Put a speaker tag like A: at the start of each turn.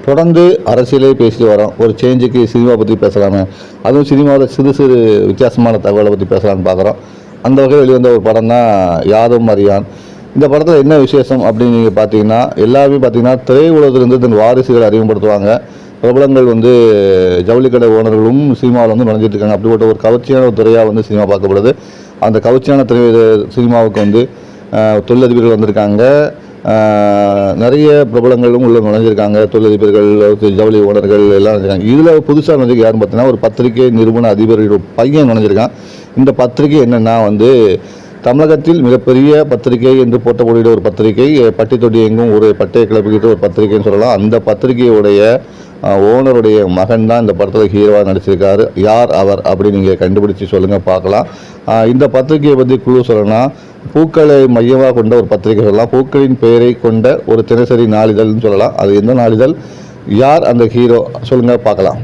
A: தொடர்ந்து அரசியலே பேசிட்டு வரோம். ஒரு சேஞ்சுக்கு சினிமா பற்றி பேசலாமே, அதுவும் சினிமாவில் சிறு சிறு வித்தியாசமான தகவலை பற்றி பேசலான்னு பார்க்குறோம். அந்த வகையில் வெளிவந்த ஒரு படம் தான் யாதும் அறியான். இந்த படத்தில் என்ன விசேஷம் அப்படின்னு நீங்கள் பார்த்தீங்கன்னா, எல்லாருமே பார்த்தீங்கன்னா திரையுலகத்திலிருந்து தன் வாரிசுகளை அறிமுகப்படுத்துவாங்க. பிரபலங்கள் ஜவுளி கடை ஓனர்களும் சினிமாவில் நுழைஞ்சிட்டு இருக்காங்க. அப்படிப்பட்ட ஒரு கவர்ச்சியான ஒரு துறையாக சினிமா பார்க்கப்படுது. அந்த கவர்ச்சியான சினிமாவுக்கு தொழிலதிபர்கள் வந்திருக்காங்க. நிறைய பிரபலங்களும் உள்ள நுழைஞ்சிருக்காங்க. தொழிலதிபர்கள், ஜவுளி ஓனர்கள் எல்லாம் நுழைஞ்சிருக்காங்க. இதில் புதுசாக நுழைஞ்சிருக்கு யாருன்னு பார்த்தீங்கன்னா, ஒரு பத்திரிகை நிறுவன அதிபரோட பையன் நுழைஞ்சிருக்கான். இந்த பத்திரிகை என்னென்னா தமிழகத்தில் மிகப்பெரிய பத்திரிகை என்று போட்டக்கூடிய ஒரு பத்திரிகை, பட்டி தொட்டி எங்கும் ஒரு பட்டையை கிளப்பிக்கிட்ட ஒரு பத்திரிகைன்னு சொல்லலாம். அந்த பத்திரிகையுடைய ஓனருடைய மகன் தான் இந்த படத்தில் ஹீரோவாக நடிச்சிருக்காரு. யார் அவர் அப்படின்னு நீங்கள் கண்டுபிடிச்சி சொல்லுங்கள், பார்க்கலாம். இந்த பத்திரிகையை பற்றி குழு சொல்லணும்னா, பூக்களை மையமாக கொண்ட ஒரு பத்திரிகை சொல்லலாம். பூக்களின் பெயரை கொண்ட ஒரு தினசரி நாளிதழ்னு சொல்லலாம். அது எந்த நாளிதழ், யார் அந்த ஹீரோ சொல்லுங்கள், பார்க்கலாம்.